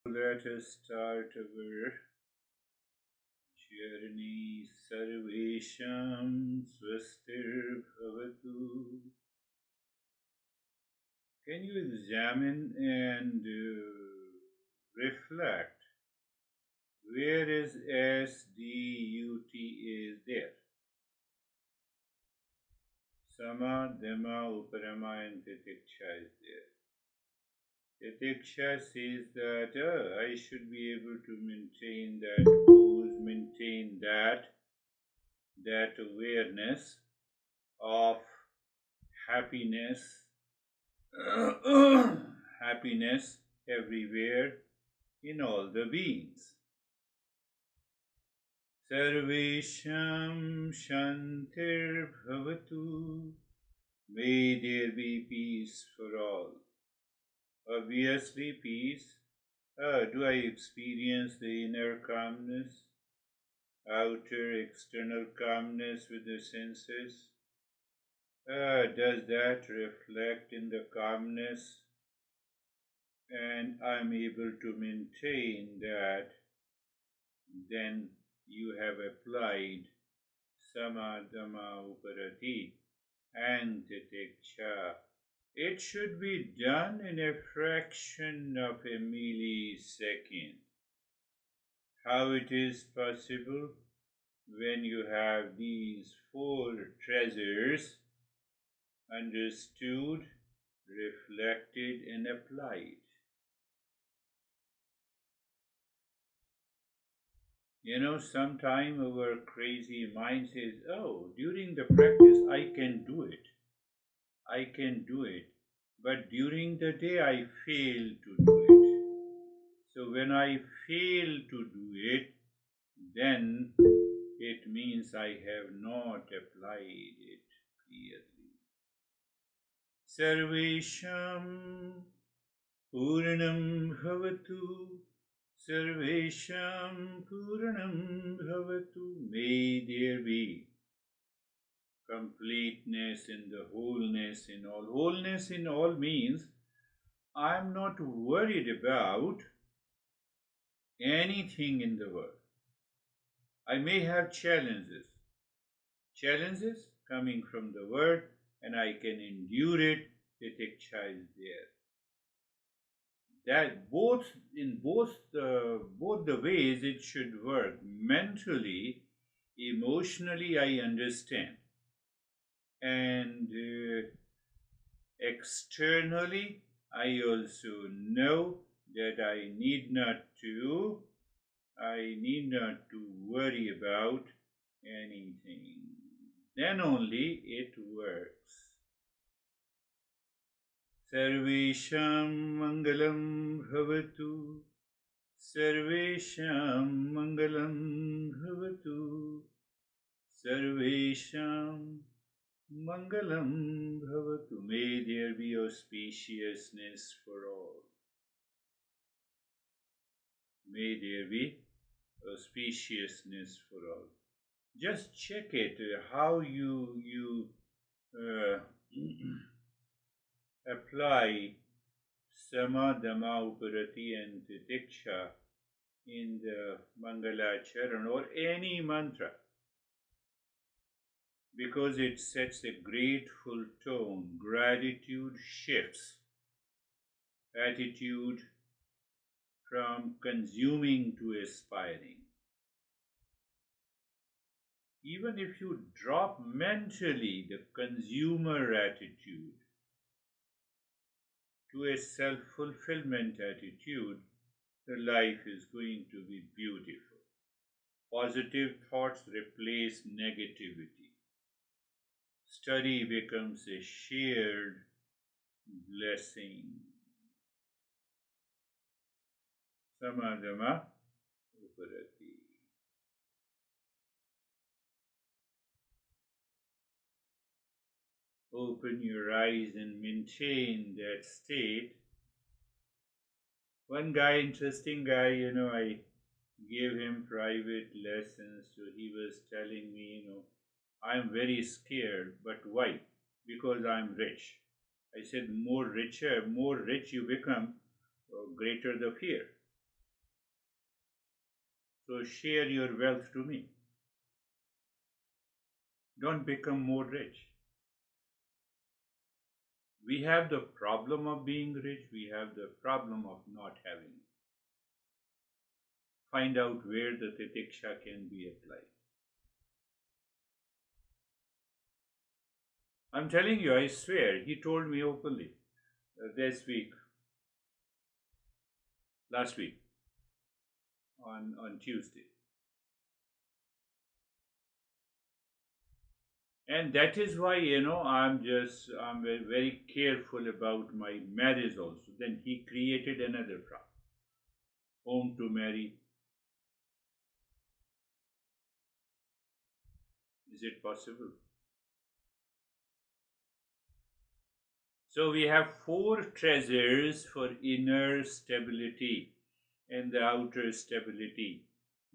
Let us start our journey. Sarvesham swastir bhavatu. Can you examine and reflect where is SDUT is there? Sama, Dhamma, Uparama and Titiksha is there. Titiksha says that I should be able to maintain that pose, maintain that awareness of happiness, happiness everywhere in all the beings. Sarvesham Shantir Bhavatu. May there be peace for all. Obviously, peace. Do I experience the inner calmness, outer external calmness with the senses? Does that reflect in the calmness? And I'm able to maintain that, then you have applied samadhama uparati and titiksha. It should be done in a fraction of a millisecond. How it is possible? When you have these four treasures understood, reflected, and applied. Sometime our crazy mind says, oh, during the practice I can do it. I can do it. But during the day I fail to do it. So when I fail to do it, then it means I have not applied it clearly. Sarvesham Purnam Bhavatu. Sarvesham Purnam Bhavatu. May there be completeness in the wholeness in all. Wholeness in all means I am not worried about anything in the world. I may have challenges coming from the world, and I can endure it. Titiksha is there. That both the ways it should work. Mentally, emotionally, I understand, and externally, I also know that I need not to worry about anything. Then only it works. Sarvesham Mangalam Bhavatu. Sarvesham Mangalam Bhavatu. Sarvesham Mangalam Bhavatu. May there be auspiciousness for all. May there be auspiciousness for all. Just check it, how you apply Sama, Dhamma, Uparati and Titiksha in the Mangala Charan or any mantra, because it sets a grateful tone. Gratitude shifts attitude from consuming to aspiring. Even if you drop mentally the consumer attitude to a self-fulfillment attitude, the life is going to be beautiful. Positive thoughts replace negativity. Study becomes a shared blessing. Samadhama Uparati. Open your eyes and maintain that state. One guy, interesting guy, I gave him private lessons, so he was telling me, I'm very scared, but why? Because I'm rich. I said, more rich you become, greater the fear. So share your wealth to me. Don't become more rich. We have the problem of being rich, we have the problem of not having. Find out where the Titiksha can be applied. I'm telling you, I swear, he told me openly this week, last week, on Tuesday. And that is why, I'm very, very careful about my marriage also. Then he created another problem. Home to marry. Is it possible? So we have four treasures for inner stability and the outer stability.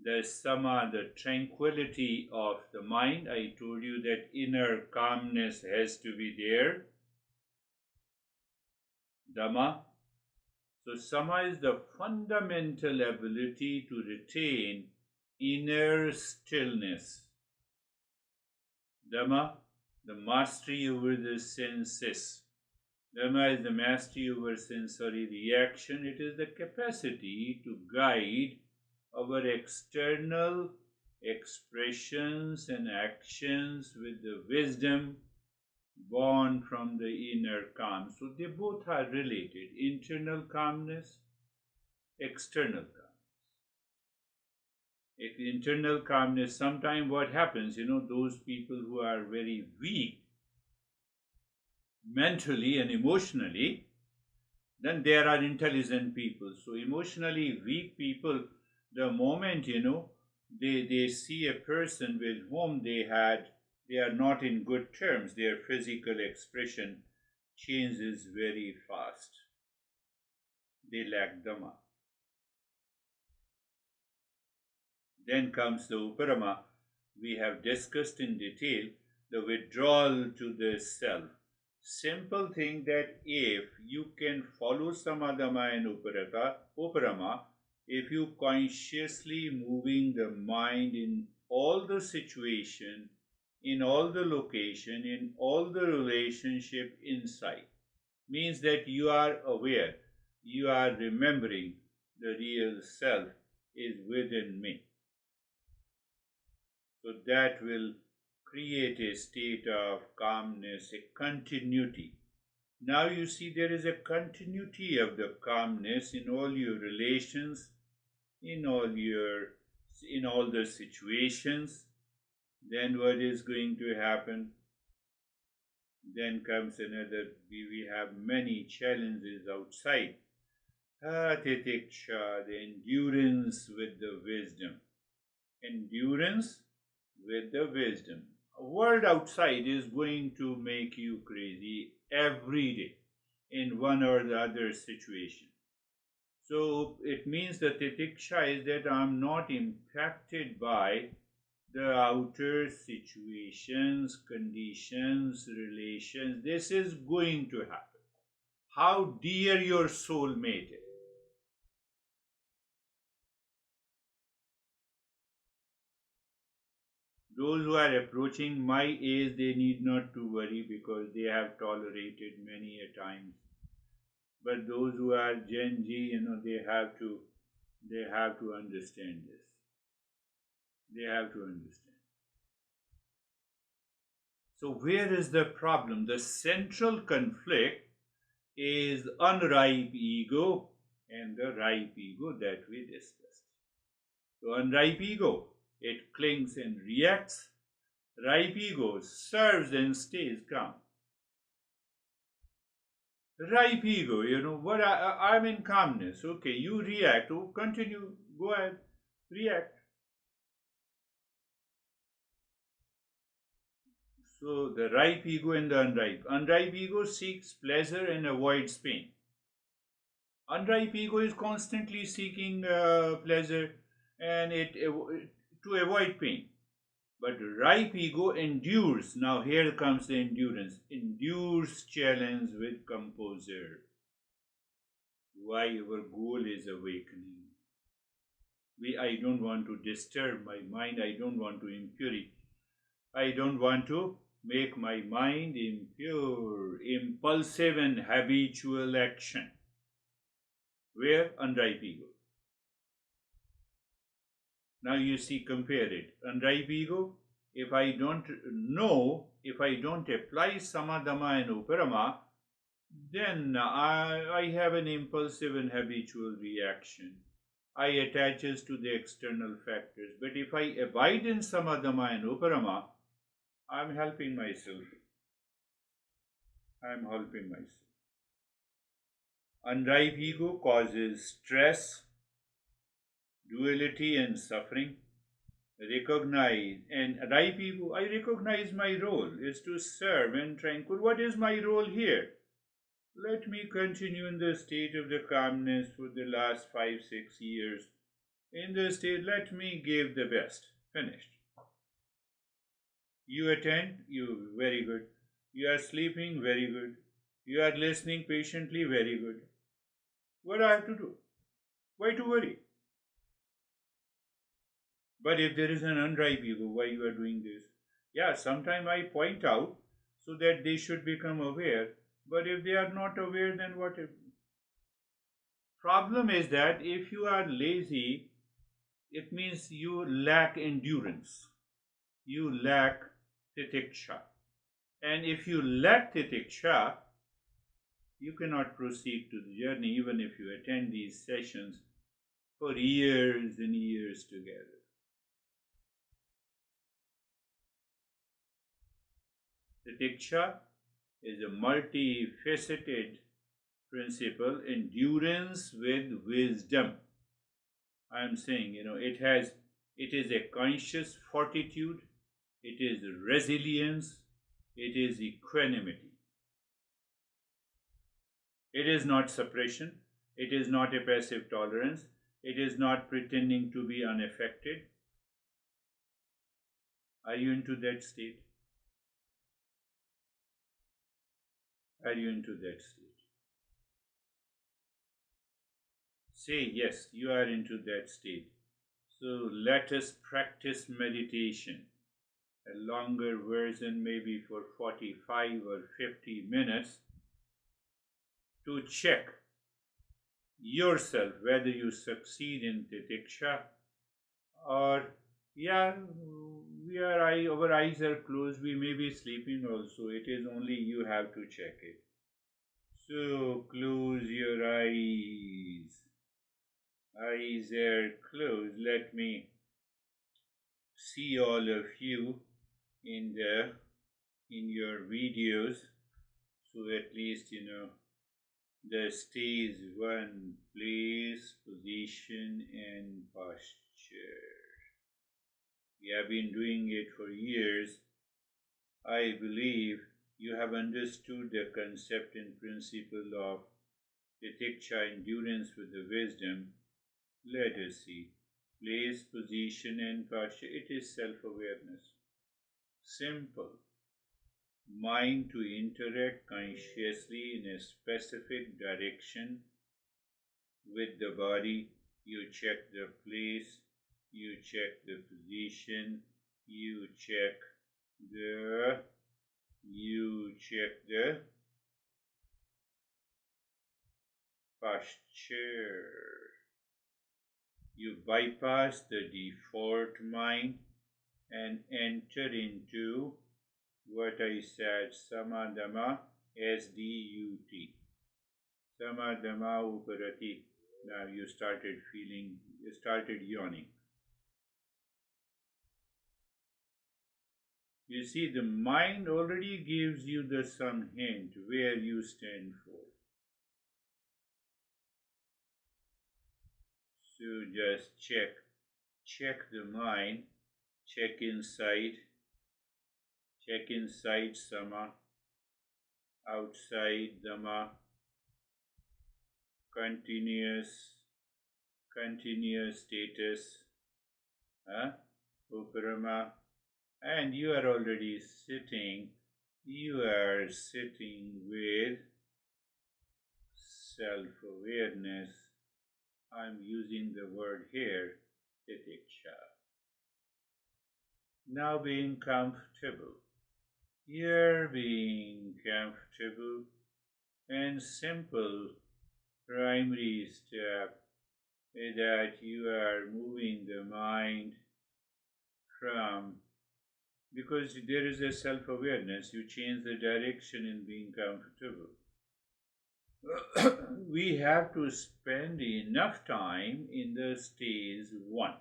The sama, the tranquility of the mind. I told you that inner calmness has to be there. Dhamma. So sama is the fundamental ability to retain inner stillness. Dhamma, the mastery over the senses. Dhamma is the mastery over sensory reaction. It is the capacity to guide our external expressions and actions with the wisdom born from the inner calm. So they both are related. Internal calmness, external calmness. If internal calmness, sometimes what happens, those people who are very weak mentally and emotionally, then there are intelligent people. So emotionally weak people, the moment they see a person with whom they are not in good terms, their physical expression changes very fast. They lack dhamma. Then comes the uparama. We have discussed in detail the withdrawal to the self. Simple thing that if you can follow samadhama and uparama, if you consciously moving the mind in all the situation, in all the location, in all the relationship inside, means that you are aware, you are remembering the real self is within me. So that will create a state of calmness, a continuity. Now you see there is a continuity of the calmness in all your relations, in all the situations. Then what is going to happen? Then comes another, we have many challenges outside. Titiksha, the endurance with the wisdom. Endurance with the wisdom. A world outside is going to make you crazy every day in one or the other situation. So it means that Titiksha is that I'm not impacted by the outer situations, conditions, relations. This is going to happen. How dear your soulmate is. Those who are approaching my age, they need not to worry because they have tolerated many a times. But those who are Gen Z, they have to understand this. They have to understand. So where is the problem? The central conflict is unripe ego and the ripe ego that we discussed. So unripe ego, it clings and reacts. Ripe ego serves and stays calm. Ripe ego, what I'm in calmness. Okay, you react. Oh, continue. Go ahead. React. So the ripe ego and the unripe. Unripe ego seeks pleasure and avoids pain. Unripe ego is constantly seeking pleasure and to avoid pain. But ripe ego endures. Now here comes the endurance. Endures challenge with composure. Why our goal is awakening. I don't want to disturb my mind. I don't want to impurity. I don't want to make my mind impure, impulsive and habitual action. Where? Unripe ego. Now you see, compare it. Unripe ego, if I don't know, if I don't apply samadhama and uparama, then I have an impulsive and habitual reaction. I attaches to the external factors. But if I abide in samadhama and uparama, I'm helping myself. I'm helping myself. Unripe ego causes stress, duality, and suffering. Recognize and ripe ego, I recognize my role is to serve and tranquil. What is my role here? Let me continue in the state of the calmness for the last 5, 6 years. In the state, let me give the best. Finished. You attend, you very good. You are sleeping, very good. You are listening patiently, very good. What I have to do? Why to worry? But if there is an unripe ego, why you are doing this? Yeah, sometime I point out so that they should become aware. But if they are not aware, then what? Problem is that if you are lazy, it means you lack endurance. You lack titiksha. And if you lack titiksha, you cannot proceed to the journey even if you attend these sessions for years and years together. Titiksha is a multifaceted principle, endurance with wisdom. I am saying, it is a conscious fortitude, it is resilience, it is equanimity. It is not suppression, it is not a passive tolerance, it is not pretending to be unaffected. Are you into that state? Are you into that state? Say yes, you are into that state. So let us practice meditation. A longer version, maybe for 45 or 50 minutes, to check yourself whether you succeed in titiksha or, yeah, our eyes are closed, we may be sleeping also. It is only you have to check it. So close your eyes. Eyes are closed. Let me see all of you in your videos, so at least the stage one, place, position, and posture. We have been doing it for years. I believe you have understood the concept and principle of Titiksha, endurance with the wisdom. Let us see. Place, position, and posture. It is self-awareness. Simple. Mind to interact consciously in a specific direction with the body. You check the place, you check the position, you check the posture. You bypass the default mind and enter into what I said, samadhama, S-D-U-T. Samadhama uparati. Now you started yawning. You see, the mind already gives you some hint where you stand for. So just check the mind, check inside sama, outside dhamma, continuous status, uparama, and you are already sitting with self-awareness. I'm using the word here Titiksha. Now being comfortable. Here being comfortable and simple primary step is that you are moving the mind from, because there is a self-awareness, you change the direction in being comfortable. We have to spend enough time in the stage 1.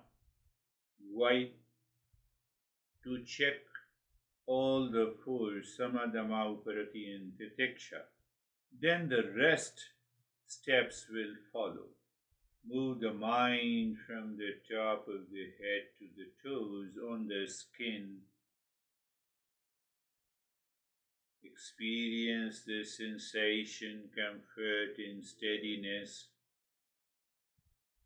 Why? To check all the 4 samadhamma, uparati and titiksha. Then the rest steps will follow. Move the mind from the top of the head to the toes on the skin. Experience the sensation, comfort and steadiness.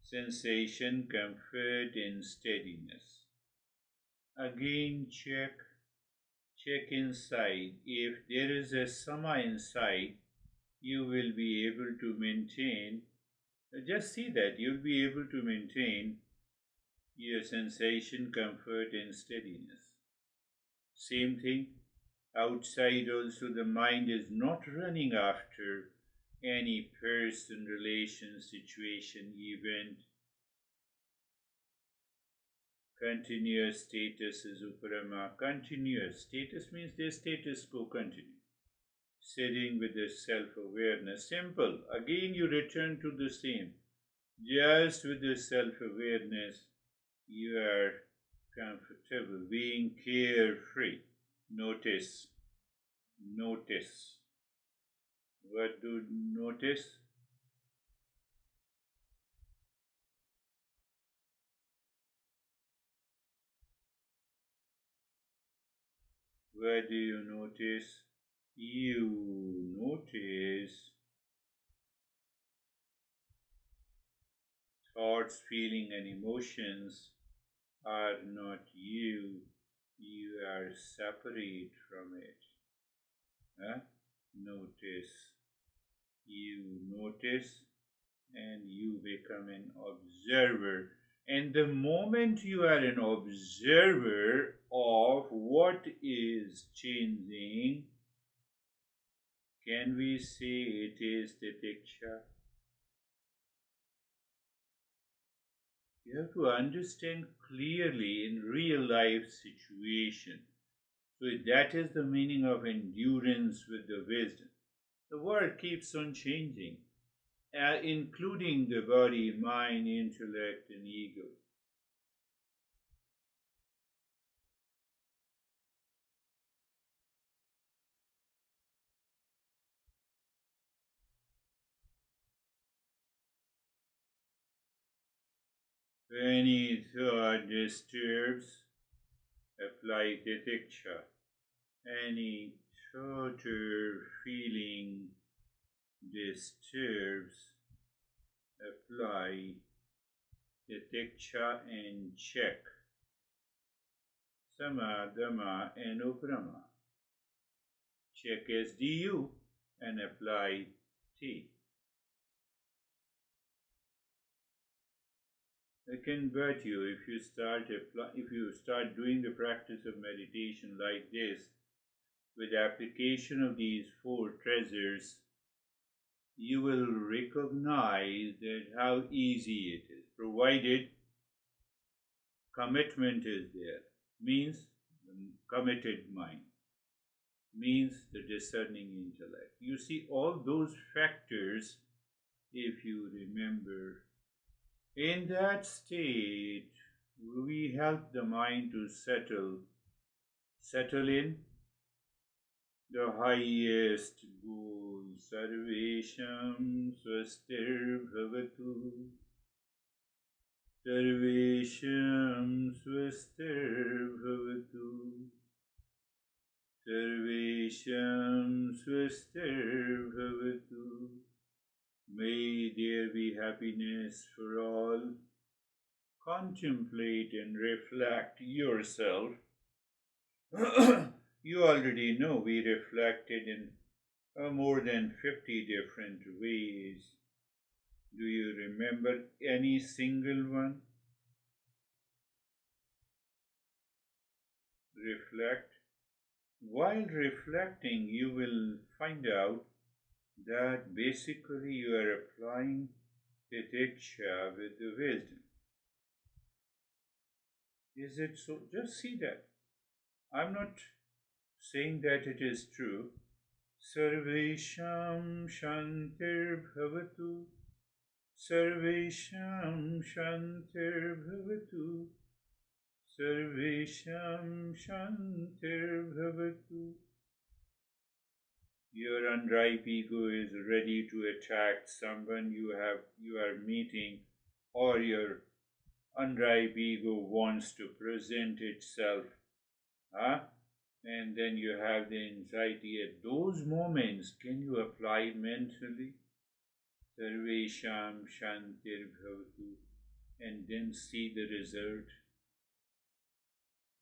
Sensation, comfort and steadiness. Again check inside. If there is a sama inside, you will be able to maintain. Just see that you'll be able to maintain your sensation, comfort and steadiness. Same thing, outside also the mind is not running after any person, relation, situation, event. Continuous status is uparama. Continuous status means the status quo continue. Sitting with the self-awareness. Simple. Again you return to the same. Just with the self-awareness, you are comfortable, being carefree. Notice. What do notice? What do you notice? You notice thoughts, feeling and emotions are not you. You are separate from it. Notice. You notice and you become an observer. And the moment you are an observer of what is changing, can we say it is Titiksha? You have to understand clearly in real life situation. So that is the meaning of endurance with the wisdom. The world keeps on changing, including the body, mind, intellect, and ego. Any thought disturbs, apply Titiksha. Any thought or feeling disturbs, apply Titiksha and check. Sama, Dhamma and Uprama. Check SDU and apply T. I can bet you if you start doing the practice of meditation like this, with application of these 4 treasures, you will recognize that how easy it is, provided commitment is there. Means committed mind, means the discerning intellect. You see, all those factors, if you remember, in that state, we help the mind to settle in the highest goal. Sarvesham swastir bhavatu. Sarvesham swastir bhavatu. Sarvesham swastir bhavatu. May there be happiness for all. Contemplate and reflect yourself. You already know we reflected in more than 50 different ways. Do you remember any single one? reflect. While reflecting, you will find out that basically you are applying Titiksha with the wisdom. Is it so? Just see that. I'm not saying that it is true. Sarvesham Shantir Bhavatu. Sarvesham Shantir Bhavatu. Sarvesham Shantir Bhavatu. Your unripe ego is ready to attack someone you are meeting, or your unripe ego wants to present itself. And then you have the anxiety. At those moments, can you apply mentally? Sarvesham Shantir Bhavatu, and then see the result.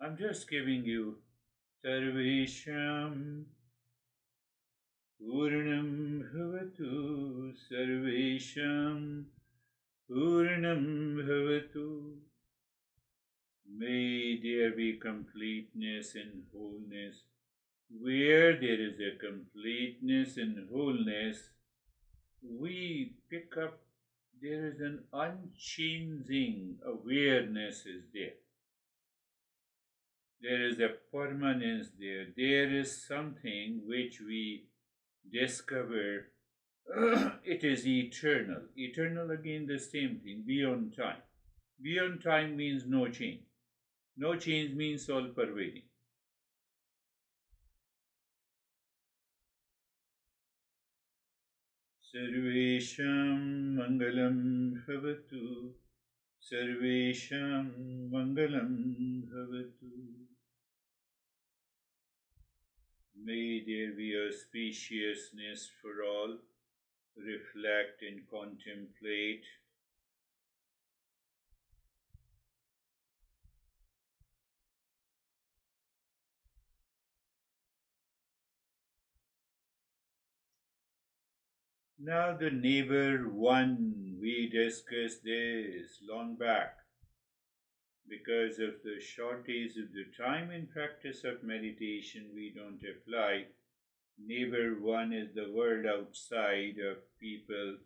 I'm just giving you Sarvesham Purnam Bhavatu, Sarvesham Purnam Bhavatu. May there be completeness and wholeness. Where there is a completeness and wholeness, we pick up, there is an unchanging awareness is there. There is a permanence there. There is something which we discover. It is eternal. Eternal, again, the same thing, beyond time. Beyond time means no change. No change means all pervading. Sarvesham Mangalam Bhavatu. Sarvesham Mangalam Bhavatu. May there be auspiciousness for all. Reflect and contemplate. Now the neighbor one, we discussed this long back. Because of the shortage of the time in practice of meditation, we don't apply. Neighbor one is the world outside of people,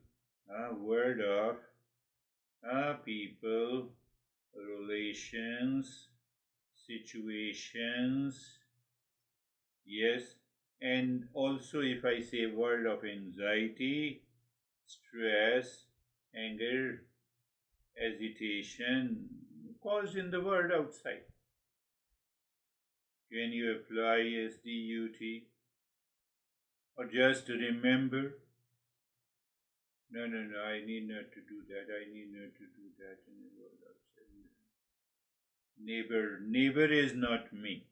world of people, relations, situations, yes. And also, if I say world of anxiety, stress, anger, agitation caused in the world outside. Can you apply SDUT? Or just remember? No, I need not to do that. I need not to do that in the world outside. Neighbor is not me.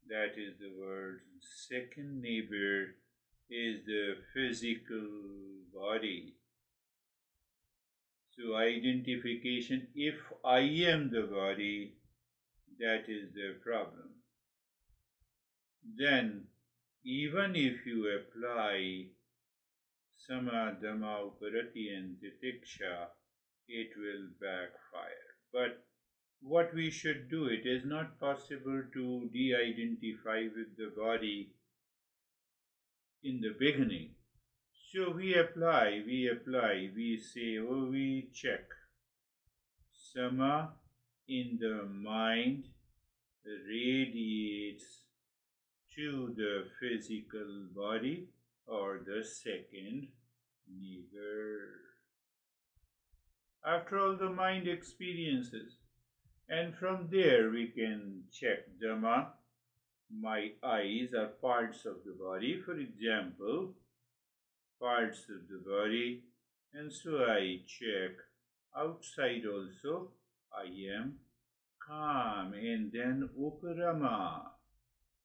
That is the word. Second neighbor is the physical body. So identification, if I am the body, that is the problem. Then, even if you apply Sama, Dhamma, Uparati and Titiksha, it will backfire. But what we should do, it is not possible to de-identify with the body in the beginning. So we apply, we say, we check. Sama in the mind radiates to the physical body or the second neighbor. After all, the mind experiences. And from there we can check Dhamma. My eyes are parts of the body, for example, parts of the body, and so I check outside also. I am calm, and then Uparama,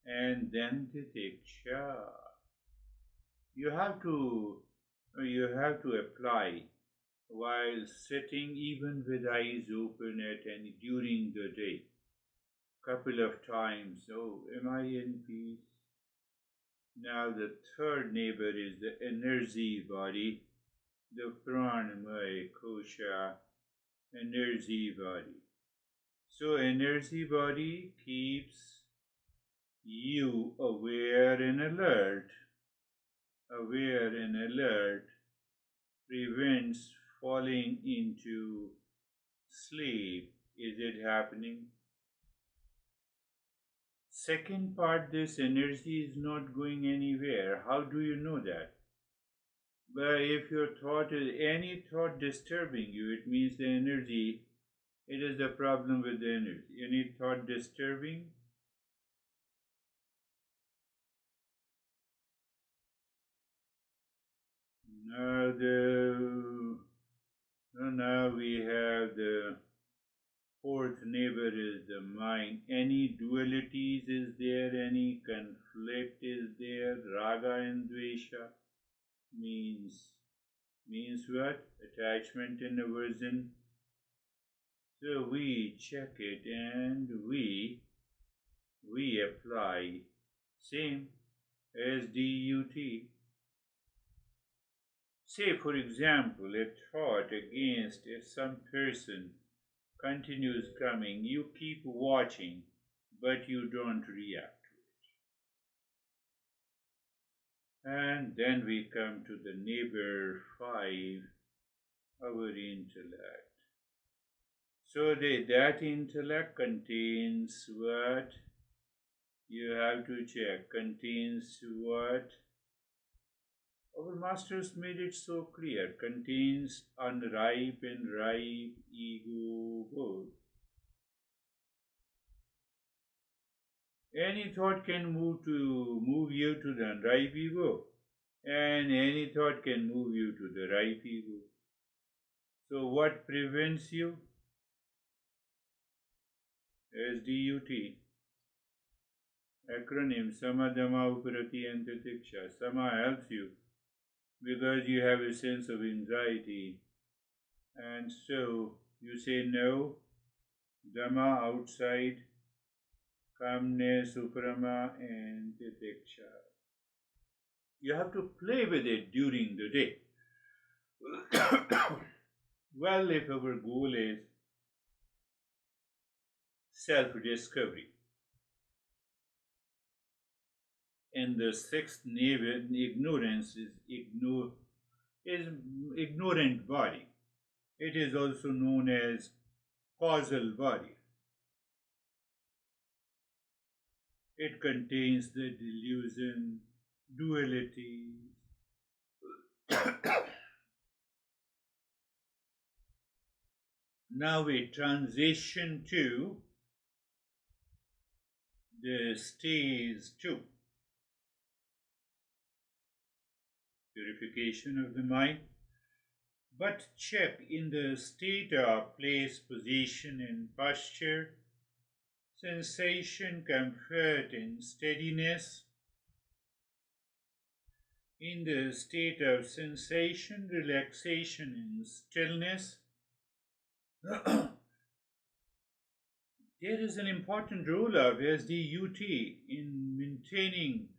and then Titiksha. You have to apply while sitting, even with eyes open at any during the day. Couple of times. Am I in peace? Now the third neighbor is the energy body, the pranamaya kosha, energy body. So energy body keeps you aware and alert, prevents falling into sleep. Is it happening? Second part, this energy is not going anywhere. How do you know that? But if your thought is any thought disturbing you, it means the energy, it is the problem with the energy. Any thought disturbing? Now now we have the fourth neighbor is the mind. Any dualities is there, any conflict is there, raga and dvesha means what? Attachment and aversion. So we check it and we apply same as DUT. Say for example a thought against some person continues coming, you keep watching but you don't react to it. And then we come to the neighbor 5, our intellect. So that intellect contains what? You have to check. Contains what? Our masters made it so clear. Contains unripe and ripe ego both. Any thought can move you to the unripe ego, and any thought can move you to the ripe ego. So what prevents you? SDUT. Acronym Sama, Dhamma, Uparati and Titiksha. Sama helps you because you have a sense of anxiety, and so you say no. Dhamma outside, calmness, Uparama and Titiksha. You have to play with it during the day. Well, if our goal is self-discovery, and the sixth ignorance is ignorant body. It is also known as causal body. It contains the delusion, duality. Now we transition to the stage 2. Purification of the mind. But check in the state of place, position and posture, sensation, comfort and steadiness. In the state of sensation, relaxation and stillness, there is an important role of SDUT in maintaining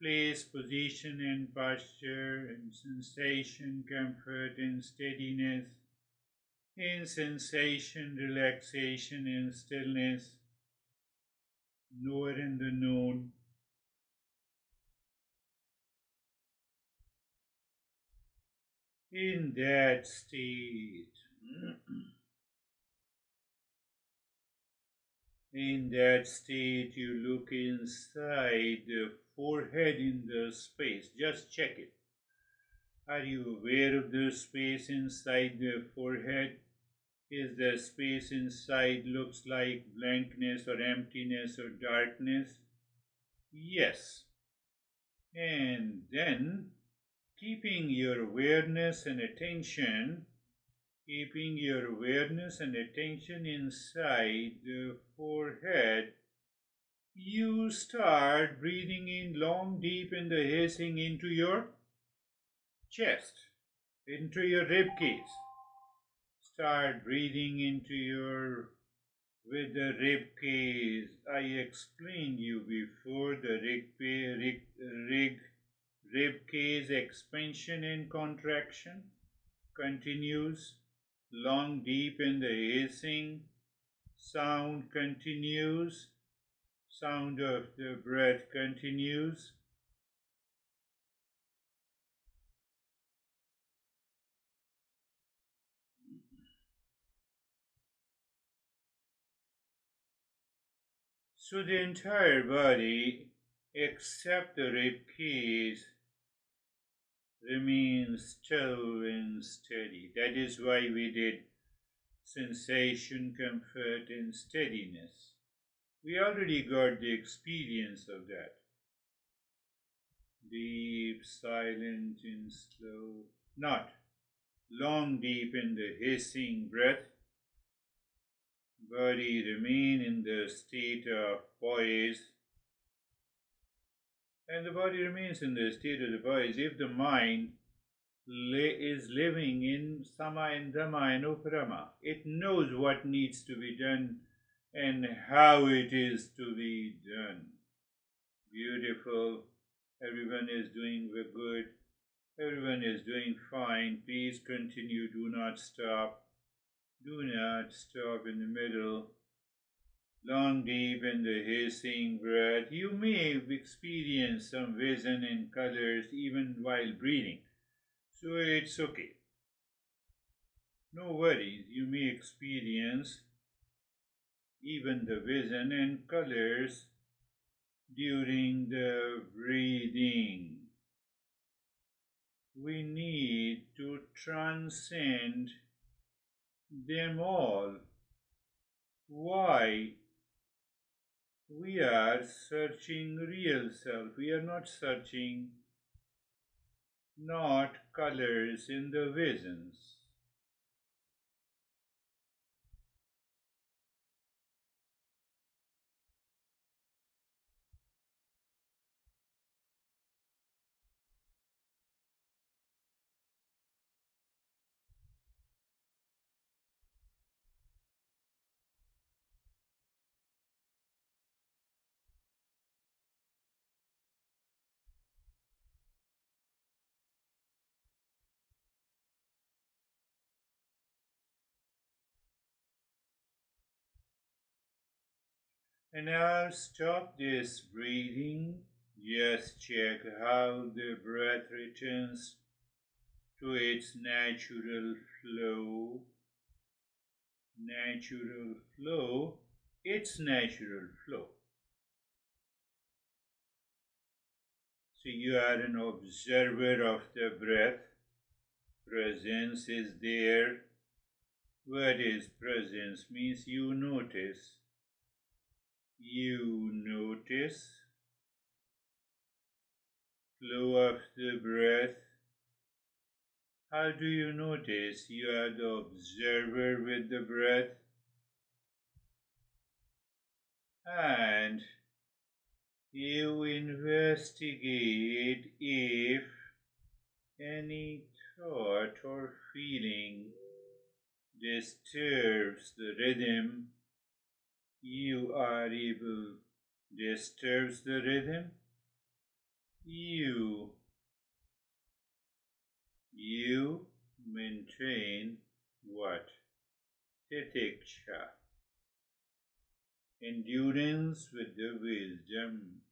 place, position and posture and sensation, comfort and steadiness, in sensation, relaxation and stillness, knower and the known. In that state, you look inside the forehead in the space. Just check it. Are you aware of the space inside the forehead? Is the space inside looks like blankness or emptiness or darkness? Yes. And then keeping your awareness and attention inside the forehead, you start breathing in long, deep, and the hissing into your chest, into your rib cage. Start breathing with the rib cage. I explained you before the rib cage expansion and contraction continues long, deep, in the hissing. Sound continues. Sound of the breath continues. So the entire body, except the rib cage, remains still and steady. That is why we did sensation, comfort, and steadiness. We already got the experience of that. Deep, silent, and slow. Not long, deep in the hissing breath. Body remain in the state of poise. And the body remains in the state of the poise if the mind is living in sama and dhamma and uparama. It knows what needs to be done and how it is to be done. Beautiful. Everyone is doing good. Everyone is doing fine. Please continue. Do not stop. Do not stop in the middle. Long, deep in the hissing breath. You may experience some vision and colors even while breathing. So it's okay. No worries. You may experience even the vision and colors during the breathing. We need to transcend them all. Why? We are searching real self. We are not searching not colors in the visions. And now stop this breathing. Just check how the breath returns to its natural flow. Natural flow. Its natural flow. So you are an observer of the breath. Presence is there. What is presence? Means you notice. You notice flow of the breath. How do you notice? You are the observer with the breath, and you investigate if any thought or feeling disturbs the rhythm. You are able disturbs the rhythm. You maintain what? Titiksha. Endurance with the wisdom.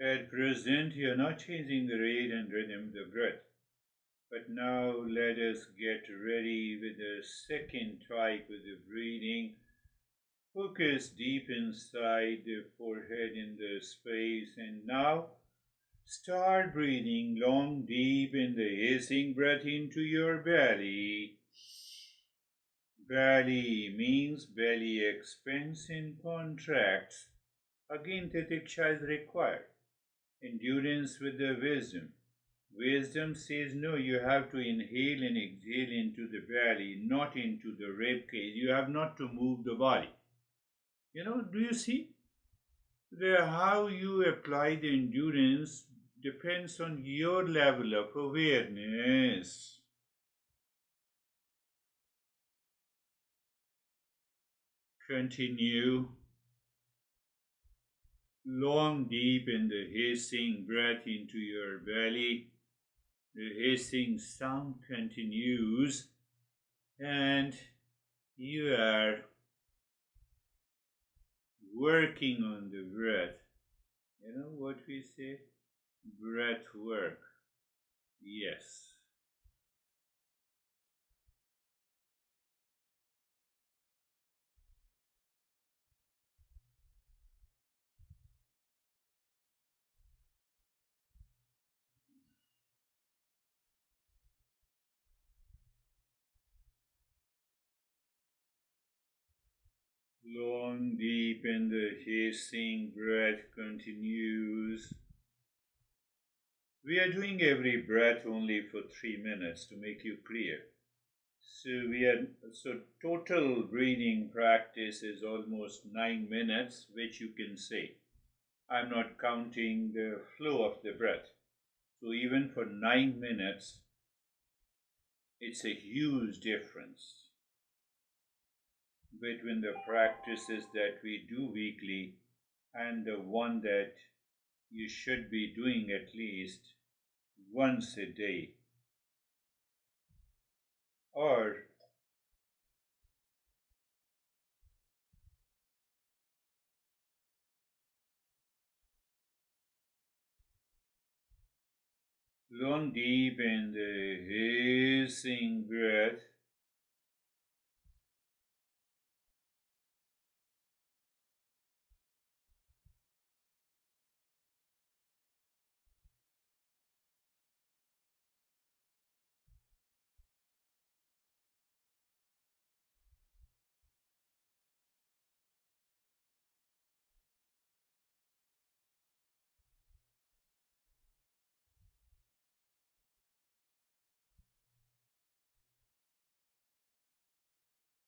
At present, you are not changing the rate and rhythm of the breath. But now let us get ready with the second type of the breathing. Focus deep inside the forehead in the space, and now start breathing long, deep in the hissing breath into your belly. Belly means belly expands and contracts. Again, Titiksha is required. Endurance with the wisdom. Wisdom says no, you have to inhale and exhale into the belly, not into the rib cage. You have not to move the body. Do you see? How you apply the endurance depends on your level of awareness. Continue long, deep in the hissing breath into your belly. The hissing sound continues, and you are working on the breath. You know what we say? Breath work. Yes. Long, deep in the hissing breath continues. We are doing every breath only for 3 minutes to make you clear. So total breathing practice is almost 9 minutes, which you can say. I'm not counting the flow of the breath. So even for 9 minutes, it's a huge difference between the practices that we do weekly and the one that you should be doing at least once a day. Or long, deep in the hissing breath.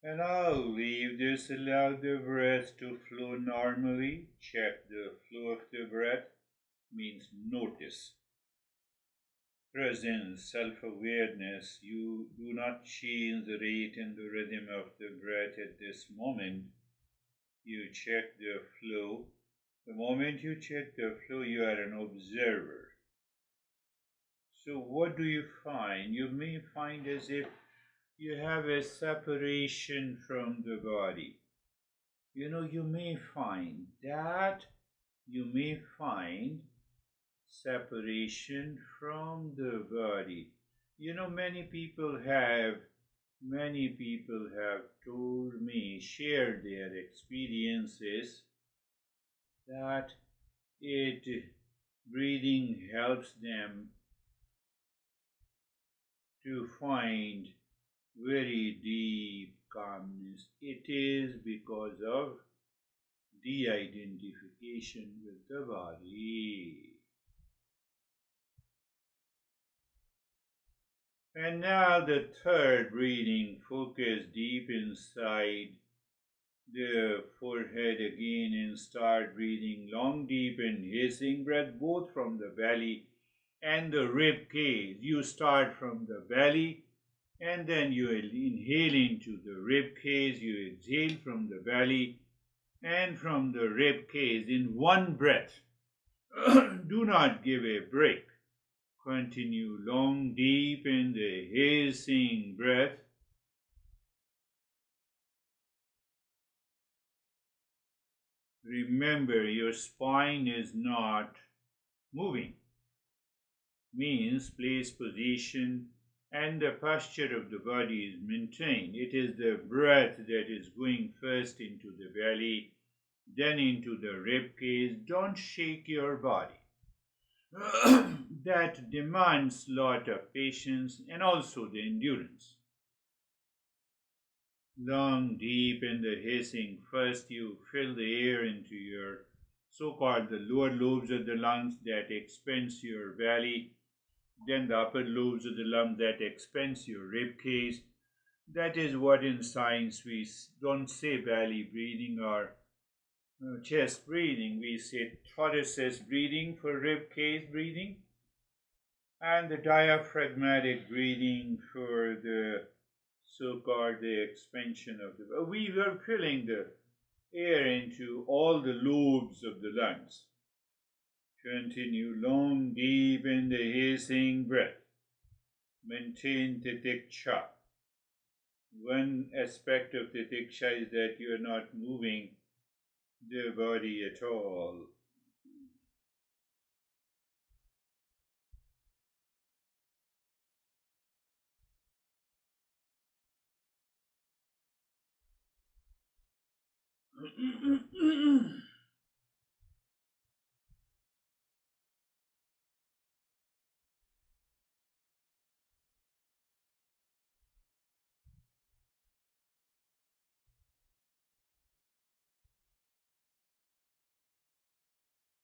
And I'll leave this, allow the breath to flow normally. Check the flow of the breath, means notice. Presence, self-awareness. You do not change the rate and the rhythm of the breath at this moment. You check the flow. The moment you check the flow, you are an observer. So what do you find? You may find as if you have a separation from the body. You may find that you may find separation from the body. Many people have told me, shared their experiences that breathing helps them to find very deep calmness. It is because of de-identification with the body. And now the third breathing, focus deep inside the forehead again and start breathing long, deep and hissing breath both from the belly and the rib cage. You start from the belly and then you inhale into the rib cage, you exhale from the belly and from the rib cage in one breath. Do not give a break. Continue long, deep in the hissing breath. Remember, your spine is not moving. Means place, position, and the posture of the body is maintained. It is the breath that is going first into the belly, then into the rib cage. Don't shake your body. That demands a lot of patience and also the endurance. Long, deep in the hissing, first you fill the air into your so-called the lower lobes of the lungs that expands your belly, then the upper lobes of the lungs that expands your rib cage. That is what in science we don't say belly breathing or chest breathing. We say thoracic breathing for rib cage breathing, and the diaphragmatic breathing for the so-called the expansion of the. We were filling the air into all the lobes of the lungs. Continue long, deep in the hissing breath. Maintain Titiksha. One aspect of Titiksha is that you are not moving the body at all.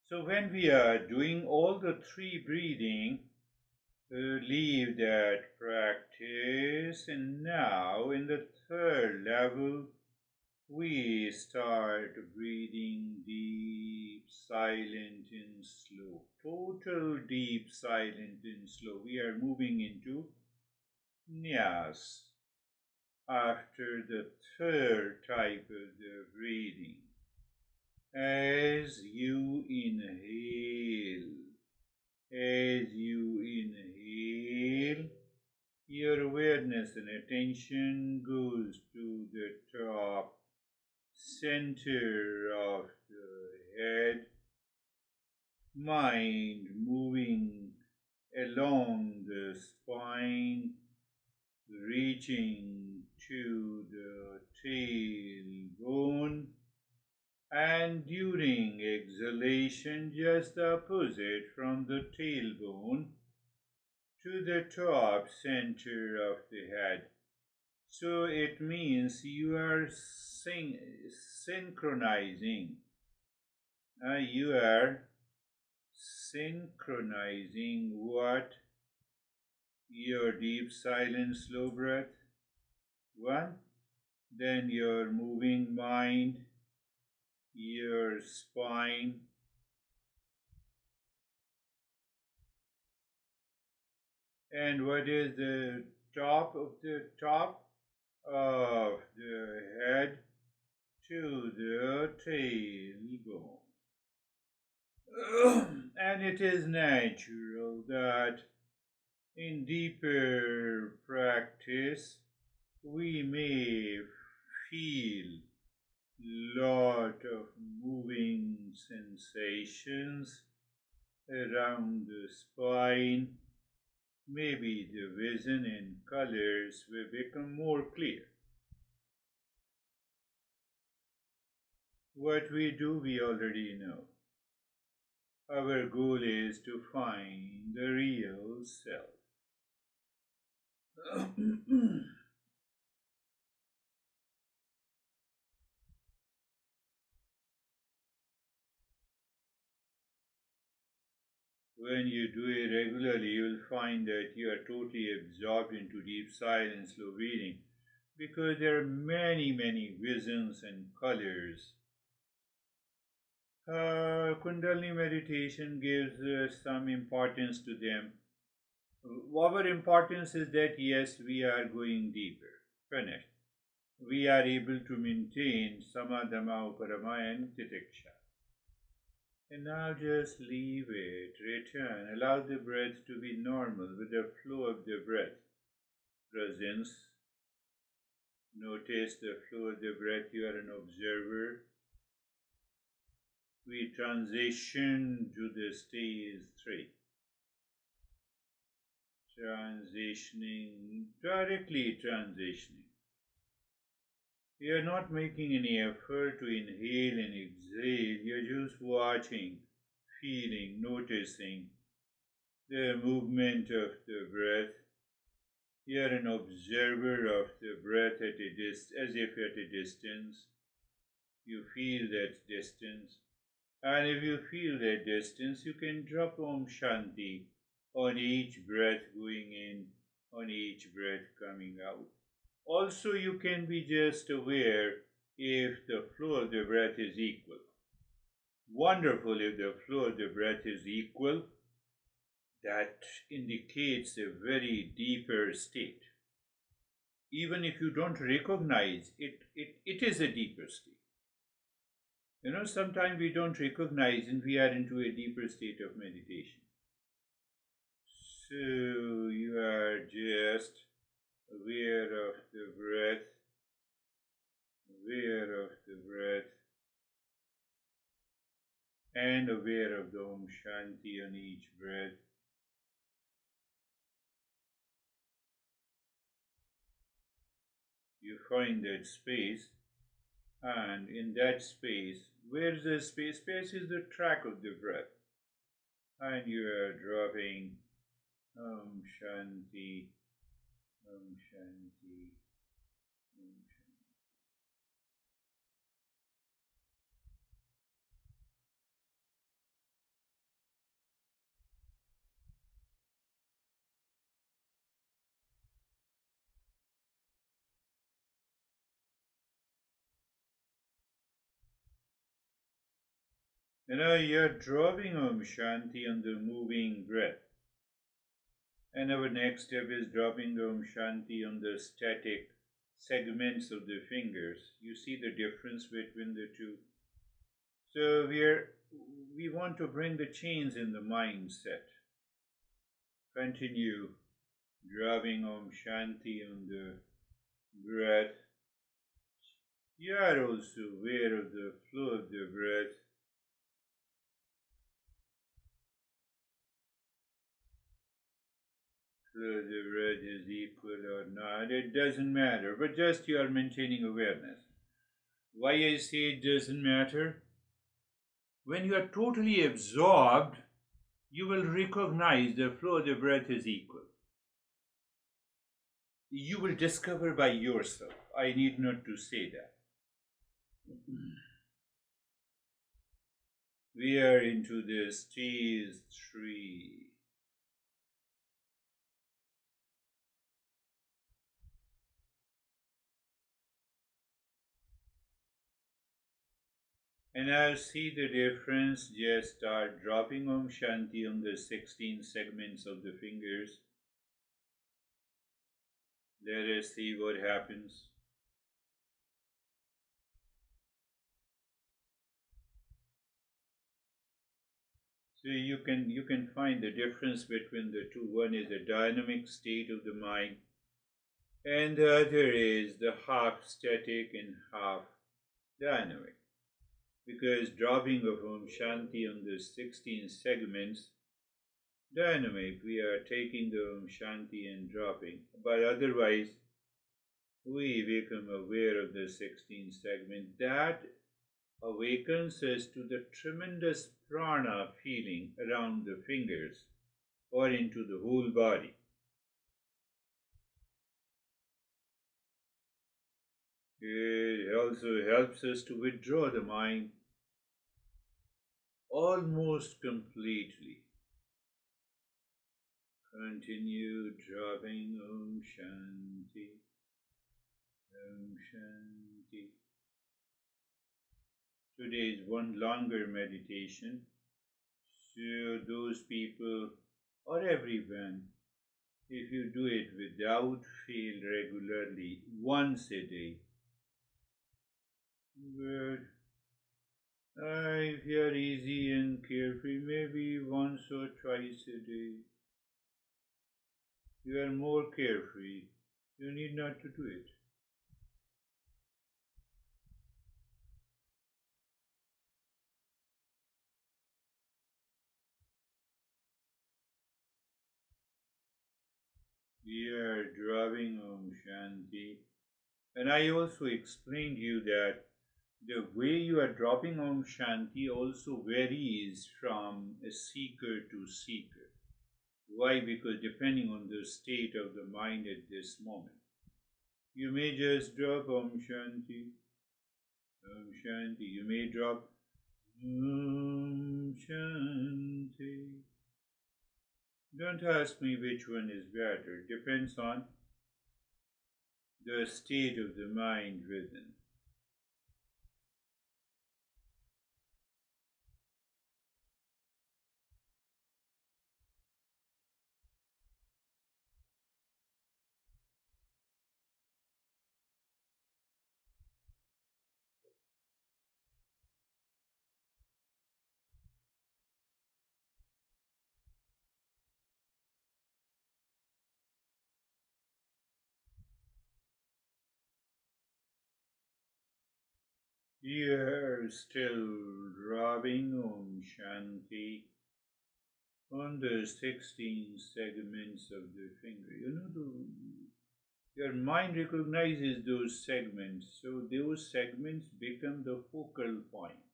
So when we are doing all the three breathing, leave that practice, and now in the third level, we start breathing deep, silent, and slow. Total deep, silent, and slow. We are moving into Nyas after the third type of the breathing. As you inhale, your awareness and attention goes to the top center of the head, mind moving along the spine, reaching to the tailbone, and during exhalation, just the opposite from the tailbone to the top center of the head. So it means you are synchronizing. You are synchronizing what? Your deep, silent, slow breath. One. Then your moving mind, your spine. And what is the top of the head to the tailbone? And it is natural that in deeper practice we may feel lot of moving sensations around the spine. Maybe the vision and colors will become more clear. What we do, we already know. Our goal is to find the real self. When you do it regularly, you will find that you are totally absorbed into deep silence, slow breathing, because there are many, many visions and colors. Kundalini meditation gives some importance to them. Our importance is that yes, we are going deeper. Finished. We are able to maintain samadhama, uparama, and titiksha. And now just leave it, return, allow the breath to be normal with the flow of the breath. Presence. Notice the flow of the breath, you are an observer. We transition to the stage 3. Directly transitioning. You are not making any effort to inhale and exhale, you are just watching, feeling, noticing the movement of the breath. You are an observer of the breath as if at a distance. You feel that distance. And if you feel that distance, you can drop Om Shanti on each breath going in, on each breath coming out. Also, you can be just aware if the flow of the breath is equal. Wonderful if the flow of the breath is equal. That indicates a very deeper state. Even if you don't recognize it, it is a deeper state. Sometimes we don't recognize and we are into a deeper state of meditation. So you are just aware of the breath, aware of the breath, and aware of the Om Shanti on each breath. You find that space, and in that space, where is the space? Space is the track of the breath, and you are dropping Om Shanti, Om Shanti, Om Shanti. You're dropping Om Shanti on the moving breath. And our next step is dropping the Om Shanti on the static segments of the fingers. You see the difference between the two. So we want to bring the change in the mindset. Continue dropping Om Shanti on the breath. You are also aware of the flow of the breath. Whether the breath is equal or not, it doesn't matter, but just you are maintaining awareness. Why I say it doesn't matter? When you are totally absorbed, you will recognize the flow of the breath is equal. You will discover by yourself. I need not to say that. We are into the stage 3. And now see the difference. Just start dropping Om Shanti on the 16 segments of the fingers. Let us see what happens. So you can find the difference between the two. One is the dynamic state of the mind, and the other is the half static and half dynamic. Because dropping of Om Shanti on the 16 segments, dynamic, we are taking the Om Shanti and dropping, but otherwise we become aware of the 16 segment. That awakens us to the tremendous prana feeling around the fingers or into the whole body. It also helps us to withdraw the mind almost completely. Continue dropping Om Shanti, Om Shanti. Today is one longer meditation, so those people or everyone, if you do it without fail regularly, once a day, good. If you are easy and carefree, maybe once or twice a day. You are more carefree. You need not to do it. We are dropping Om Shanti. And I also explained you that the way you are dropping Om Shanti also varies from a seeker to seeker. Why? Because depending on the state of the mind at this moment, you may just drop Om Shanti, Om Shanti. You may drop Om Shanti. Don't ask me which one is better. It depends on the state of the mind within. You're still dropping Om Shanti on the 16 segments of the finger. Your mind recognizes those segments, so those segments become the focal point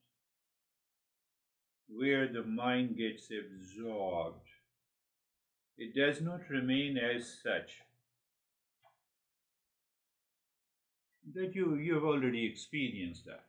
where the mind gets absorbed. It does not remain as such. That you have already experienced that.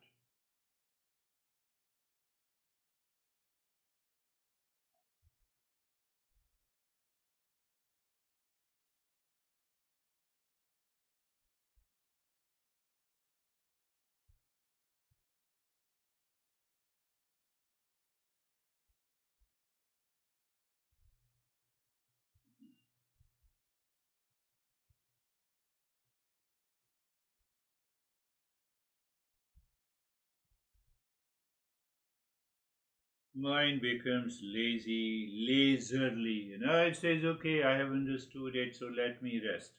Mind becomes lazy, lazerly. It says, okay, I have understood it, so let me rest.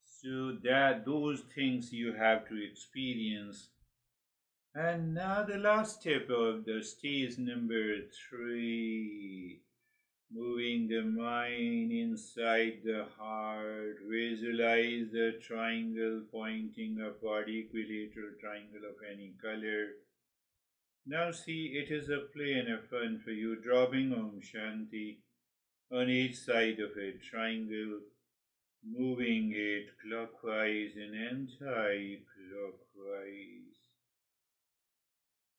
So that those things you have to experience. And now the last step of the stage number 3. Moving the mind inside the heart, visualize the triangle pointing upward, equilateral triangle of any color. Now see, it is a play and a fun for you, dropping Om Shanti on each side of a triangle, moving it clockwise and anti-clockwise.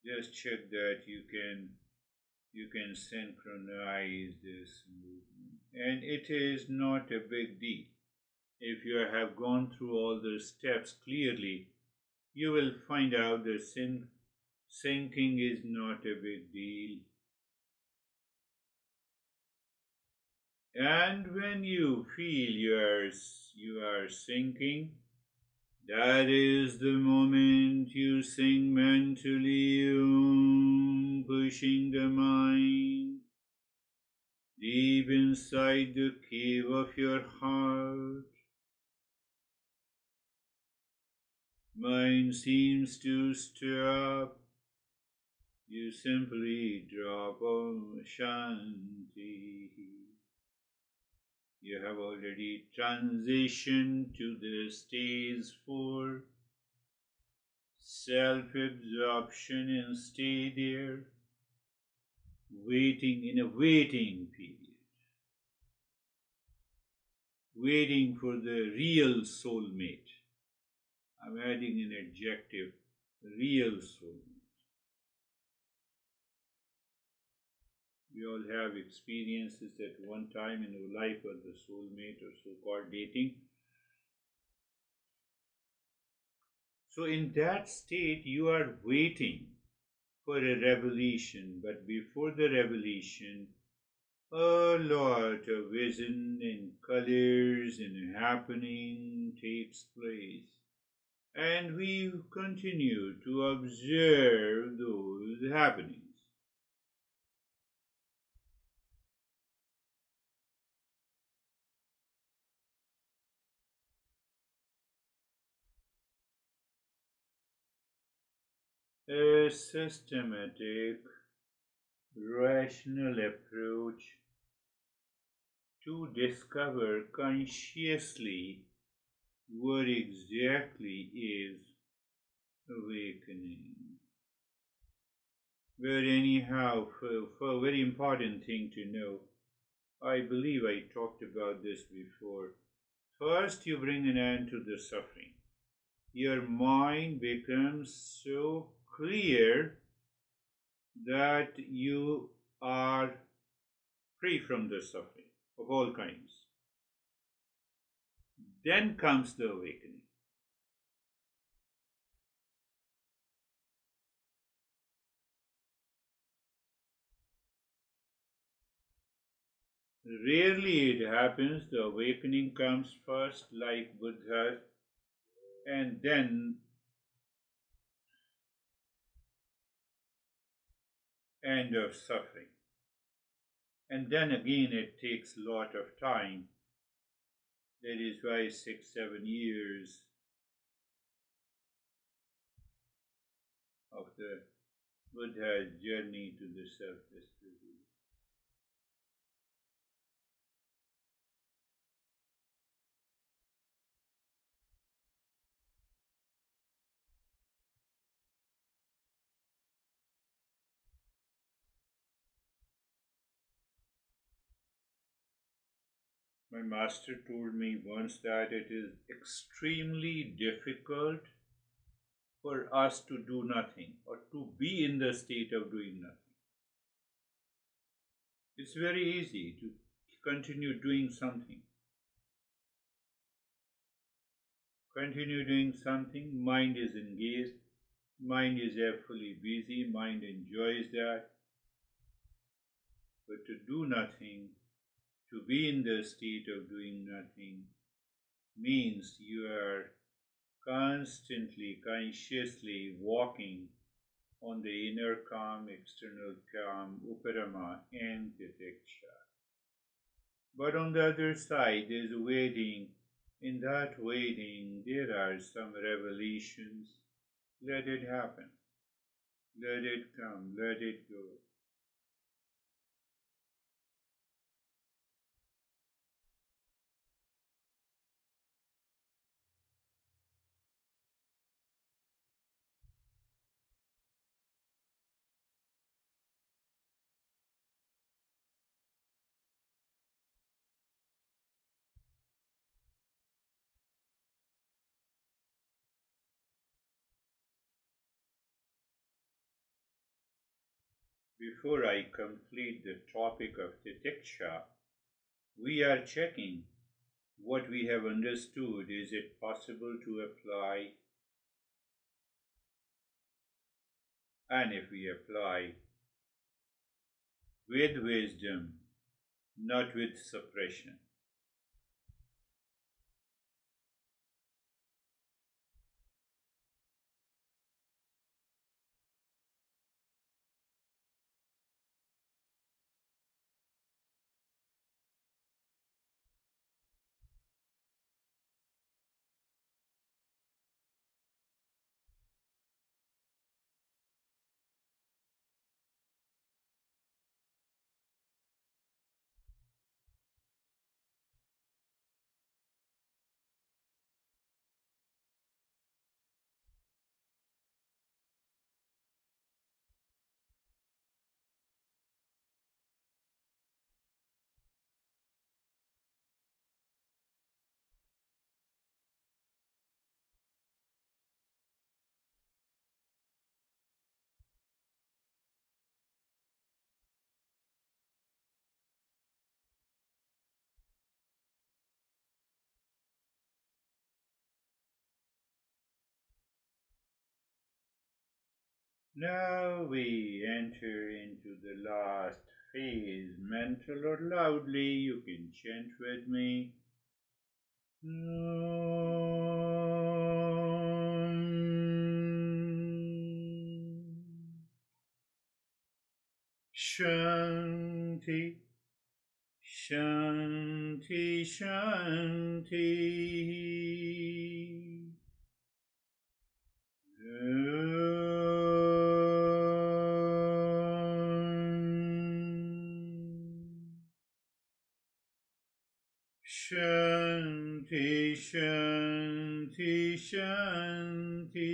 Just check that you can synchronize this movement. And it is not a big deal. If you have gone through all the steps clearly, you will find out that syncing is not a big deal. And when you feel you are syncing, that is the moment you sing mentally, pushing the mind deep inside the cave of your heart. Mind seems to stop. You simply drop Om Shanti. You have already transitioned to the stage 4, self-absorption, and stay there, waiting in a waiting period, waiting for the real soulmate. I'm adding an adjective, real soulmate. We all have experiences at one time in our life of the soulmate or so-called dating. So in that state, you are waiting for a revelation, but before the revelation, a lot of vision and colors and happening takes place. And we continue to observe those happenings. A systematic, rational approach to discover consciously what exactly is awakening. But anyhow, for a very important thing to know, I believe I talked about this before. First, you bring an end to the suffering. Your mind becomes so clear that you are free from the suffering of all kinds. Then comes the awakening. Rarely it happens, the awakening comes first, like Buddha, and then end of suffering. And then again, it takes a lot of time. That is why 6, 7 years the Buddha's journey to the self-discovery. My master told me once that it is extremely difficult for us to do nothing or to be in the state of doing nothing. It's very easy to continue doing something. Continue doing something, mind is engaged, mind is fully busy, mind enjoys that. But to do nothing, to be in the state of doing nothing, means you are constantly, consciously walking on the inner calm, external calm, uparama and titiksha. But on the other side, there is waiting. In that waiting, there are some revelations. Let it happen. Let it come. Let it go. Before I complete the topic of Titiksha, we are checking what we have understood. Is it possible to apply? And if we apply with wisdom, not with suppression. Now we enter into the last phase, mental or loudly, you can chant with me. Shanti, Shanti, Shanti. Shanti, Shanti, Shanti.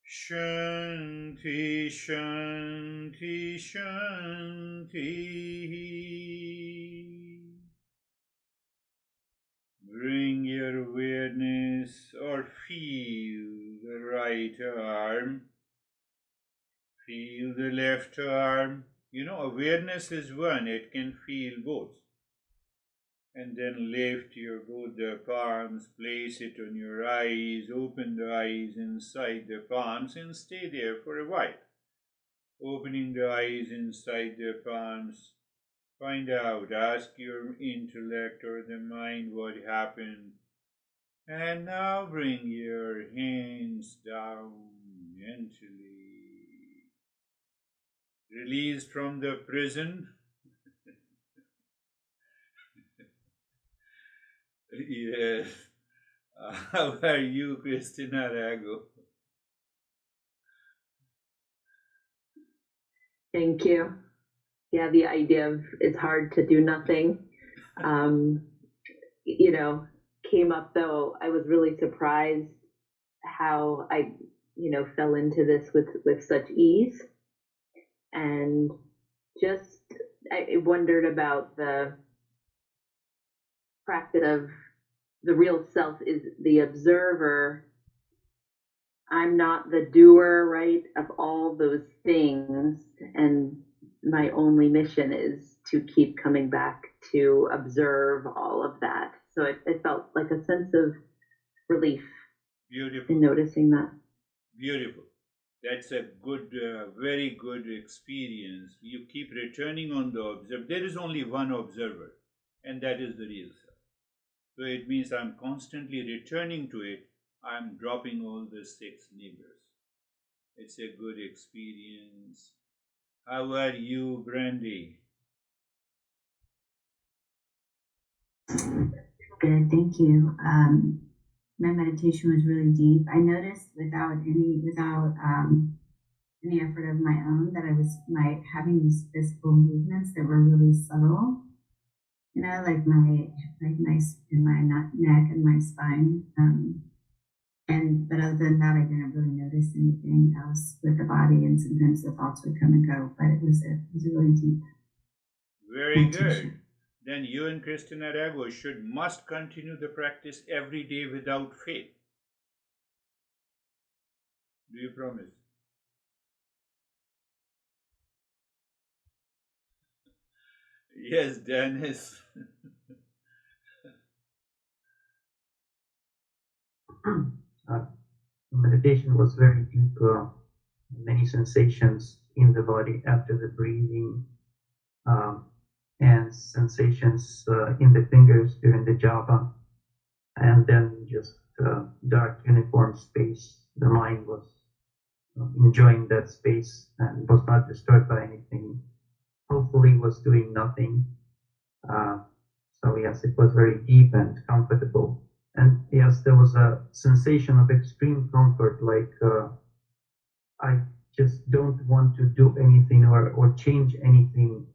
Shanti, Shanti, Shanti. Bring your awareness or feel the right arm, feel the left arm. Awareness is one, it can feel both. And then lift your both the palms, place it on your eyes, open the eyes inside the palms and stay there for a while. Opening the eyes inside the palms, find out, ask your intellect or the mind what happened. And now bring your hands down gently. Release from the prison. Yes. How are you, Christina Rago? Thank you. Yeah, the idea of it's hard to do nothing, um, you know, came up though. I was really surprised how I, fell into this with such ease, and just I wondered about the practice of the real self is the observer. I'm not the doer, right, of all those things. And my only mission is to keep coming back to observe all of that. So it felt like a sense of relief Beautiful. in noticing that. Beautiful. That's a good, very good experience. You keep returning on the observer. There is only one observer, and that is the real self. So it means I'm constantly returning to it. I'm dropping all the six neighbors. It's a good experience. How are you, Brandy? Good, thank you. My meditation was really deep. I noticed without any effort of my own that I was having these physical movements that were really subtle. Like my neck and my spine. But other than that, I didn't really notice anything else with the body. And sometimes the thoughts would come and go. But it was a really deep Very meditation. good. Then you and Christina Rago must continue the practice every day without fail. Do you promise? Yes, Dennis. Meditation was very deep, many sensations in the body after the breathing, and sensations in the fingers during the japa, and then just dark uniform space. The mind was enjoying that space and was not disturbed by anything. Hopefully, was doing nothing. Uh, so yes, it was very deep and comfortable. And yes, there was a sensation of extreme comfort, like I just don't want to do anything or change anything.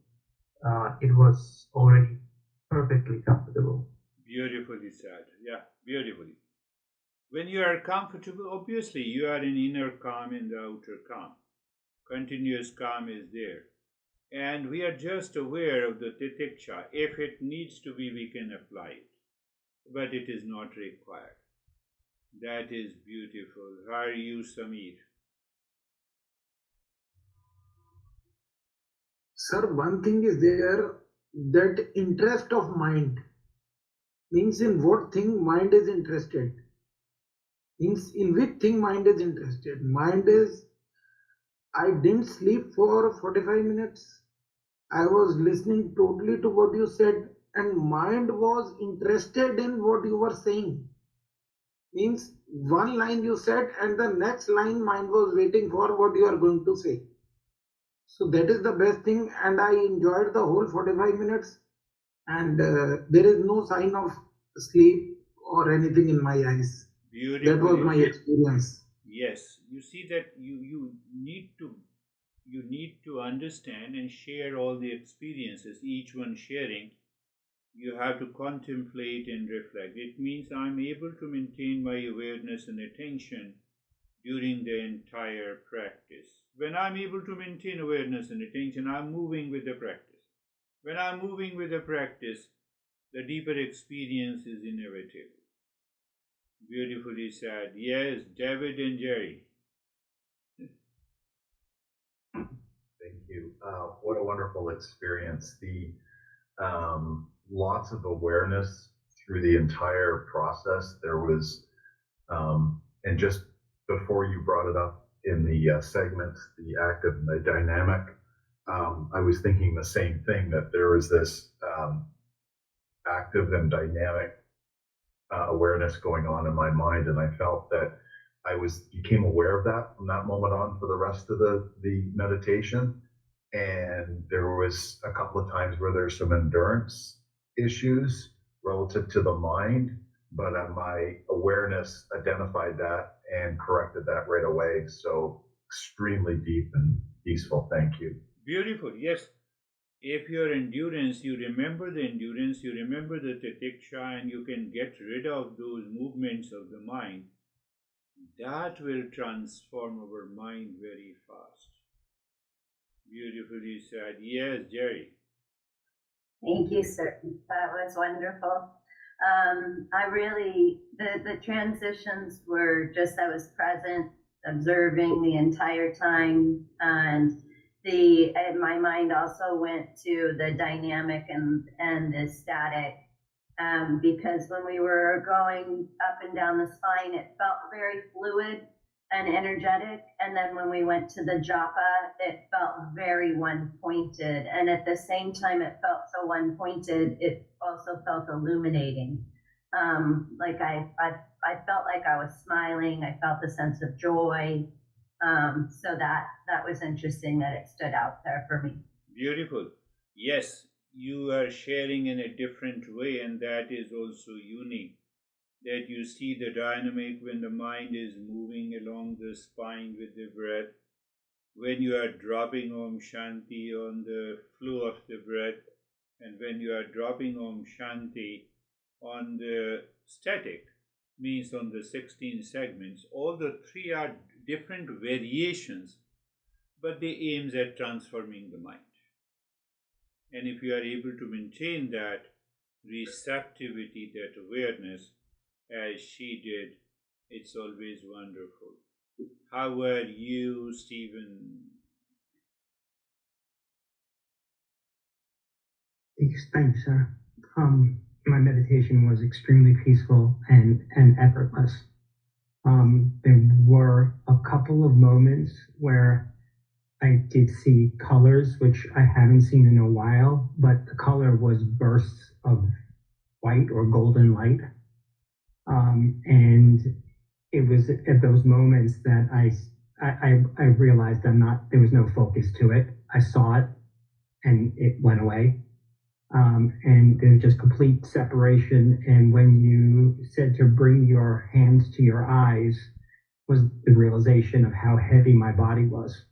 It was already perfectly comfortable. Beautifully said. Yeah, beautifully. When you are comfortable, obviously you are in inner calm and the outer calm. Continuous calm is there. And we are just aware of the titiksha. If it needs to be, we can apply it. But it is not required. That is beautiful. How are you, Samir? Sir, one thing is there, that interest of mind means in what thing mind is interested. Means in which thing mind is interested. Mind is, I didn't sleep for 45 minutes. I was listening totally to what you said, and mind was interested in what you were saying. Means one line you said, and the next line mind was waiting for what you are going to say. So that is the best thing, and I enjoyed the whole 45 minutes, and there is no sign of sleep or anything in my eyes. That was Beautifully. my experience. Yes, you see that you need to understand and share all the experiences, each one sharing. You have to contemplate and reflect. It means I'm able to maintain my awareness and attention during the entire practice. When I'm able to maintain awareness and attention, I'm moving with the practice. When I'm moving with the practice, the deeper experience is inevitable. Beautifully said. Yes, David and Jerry. Thank you. What a wonderful experience. The lots of awareness through the entire process. There was, and just before you brought it up in the segment, the active and the dynamic, I was thinking the same thing, that there was this active and dynamic awareness going on in my mind, and I felt that I became aware of that from that moment on for the rest of the meditation. And there was a couple of times where there's some endurance issues relative to the mind, but my awareness identified that and corrected that right away. So extremely deep and peaceful. Thank you. Beautiful. Yes. If your endurance, you remember the endurance, you remember the titiksha, and you can get rid of those movements of the mind, that will transform our mind very fast. Beautifully said. Yes, Jerry. Thank you, sir. That was wonderful. I really, the transitions were just, I was present, observing the entire time, and my mind also went to the dynamic and the static, because when we were going up and down the spine, it felt very fluid and energetic. And then when we went to the japa, it felt very one-pointed. And at the same time it felt so one-pointed, it also felt illuminating. Like I felt like I was smiling. I felt a sense of joy. So that was interesting that it stood out there for me. Beautiful. Yes, you are sharing in a different way, and that is also unique. That you see the dynamic when the mind is moving along the spine with the breath, when you are dropping Om Shanti on the flow of the breath, and when you are dropping Om Shanti on the static, means on the 16 segments. All the three are different variations, but they aims at transforming the mind. And if you are able to maintain that receptivity, that awareness, as she did, it's always wonderful. How are you, Stephen? Thanks, sir. My meditation was extremely peaceful and effortless. There were a couple of moments where I did see colors, which I haven't seen in a while, but the color was bursts of white or golden light. And it was at those moments that I realized there was no focus to it. I saw it and it went away. And there's just complete separation. And when you said to bring your hands to your eyes, was the realization of how heavy my body was.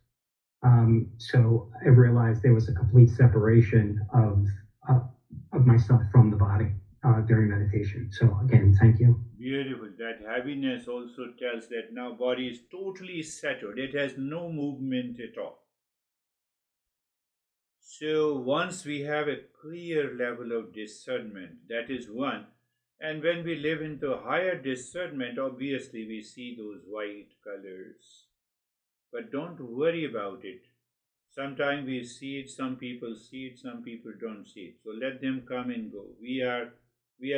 So I realized there was a complete separation of myself from the body during meditation. So again, thank you. Beautiful. That heaviness also tells that now body is totally settled. It has no movement at all. So once we have a clear level of discernment, that is one. And when we live into higher discernment, obviously we see those white colors. But don't worry about it. Sometimes we see it, some people see it, some people don't see it. So let them come and go. We are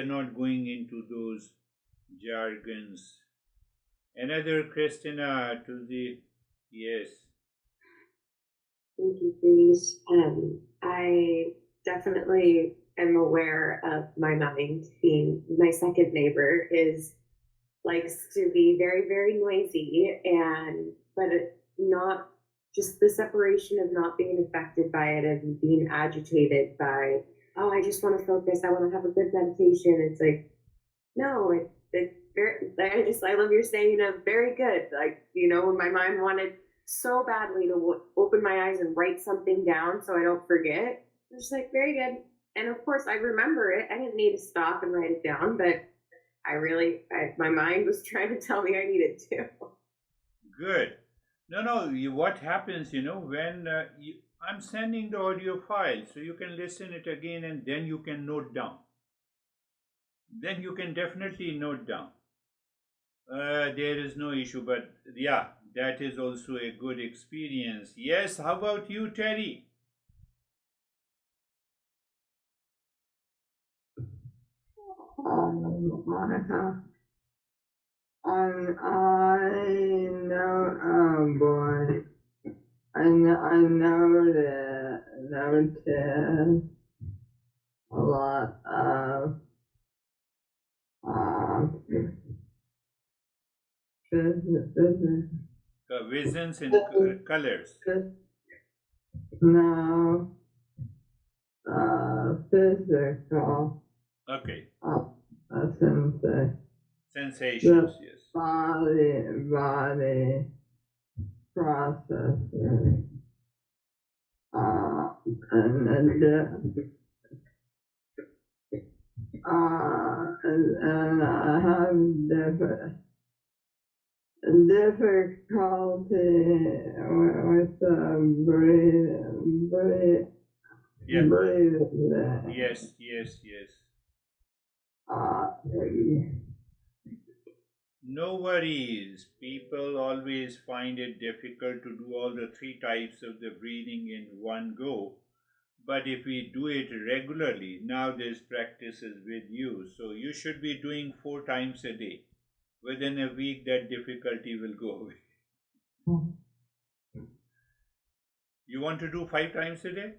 not going into those jargons. Another Christina to the yes. Thank you, Girish. I definitely am aware of my mind being my second neighbor likes to be very, very noisy, but not just the separation of not being affected by it and being agitated by, oh, I just want to focus, I want to have a good meditation. It's like, no, it's very, I love your saying of very good. Like, when my mind wanted so badly to open my eyes and write something down so I don't forget, I'm just like, very good. And of course I remember it. I didn't need to stop and write it down, but my mind was trying to tell me I needed to. Good. No, what happens, when I'm sending the audio file, so you can listen it again and then you can note down. Then you can definitely note down. There is no issue, but yeah, that is also a good experience. Yes, how about you, Terry? I noticed a lot of Visions and colors. No, physical Okay. Sensations, Yes. body processing, and I have difficulty with Yeah. breathing. Yes. No worries. People always find it difficult to do all the 3 types of the breathing in one go. But if we do it regularly, now this practice is with you. So you should be doing 4 times a day. Within a week, that difficulty will go away. You want to do 5 times a day?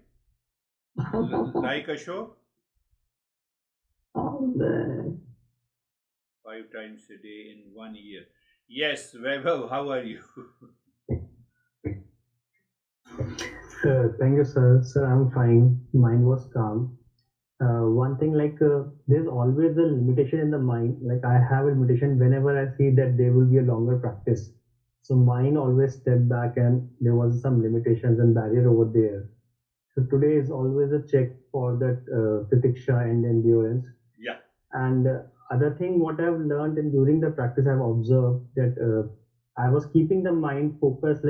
Like Ashok? All day. 5 times a day in 1 year. Yes, Vaibhav, how are you? Thank you, sir. Sir, I'm fine. Mind was calm. One thing, there's always a limitation in the mind. Like, I have a limitation whenever I see that there will be a longer practice. So mind always stepped back, and there was some limitations and barrier over there. So today is always a check for that Titiksha and endurance. Yeah. And other thing, what I've learned and during the practice, I've observed that I was keeping the mind focused,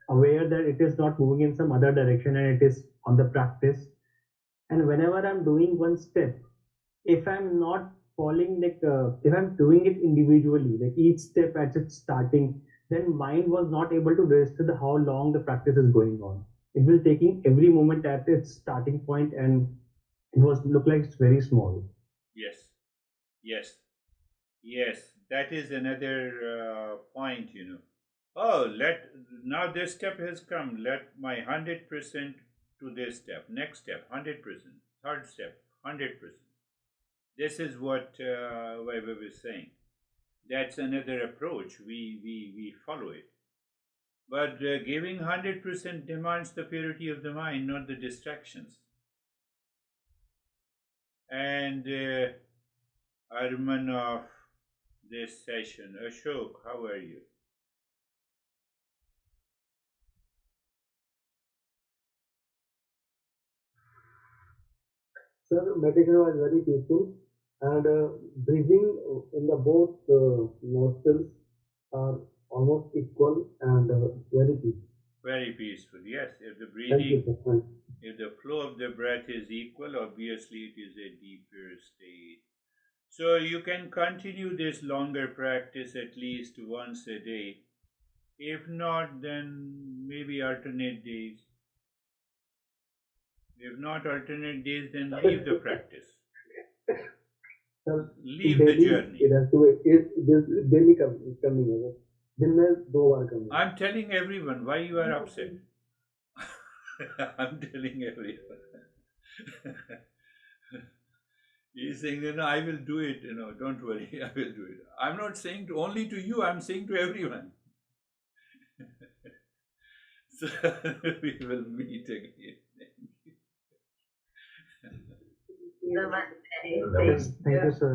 aware that it is not moving in some other direction and it is on the practice. And whenever I'm doing one step, if I'm not following, if I'm doing it individually, like each step at its starting, then mind was not able to register how long the practice is going on. It will taking every moment at its starting point, and it was look like it's very small. Yes. That is another point, Oh, now this step has come. Let my 100% to this step. Next step, 100%. Third step, 100%. This is what Vaibhav is saying. That's another approach. We follow it. But giving 100% demands the purity of the mind, not the distractions. And Arman of this session, Ashok, how are you? Sir, meditation was very peaceful, and breathing in the both nostrils are almost equal and very peaceful. Very peaceful, yes. If the Thank you, breathing, sir. if the flow of the breath is equal, obviously it is a deeper state. So you can continue this longer practice at least once a day. If not, then maybe alternate days. If not alternate days, then leave the practice. Sir, Leave the daily journey. it has to it daily coming है दिन में 2 बार coming. I'm telling everyone why you are upset. I'm telling everyone. He's saying, I will do it, don't worry, I will do it. I'm not saying only to you, I'm saying to everyone. So we will meet again. Namaste. Thank you, sir.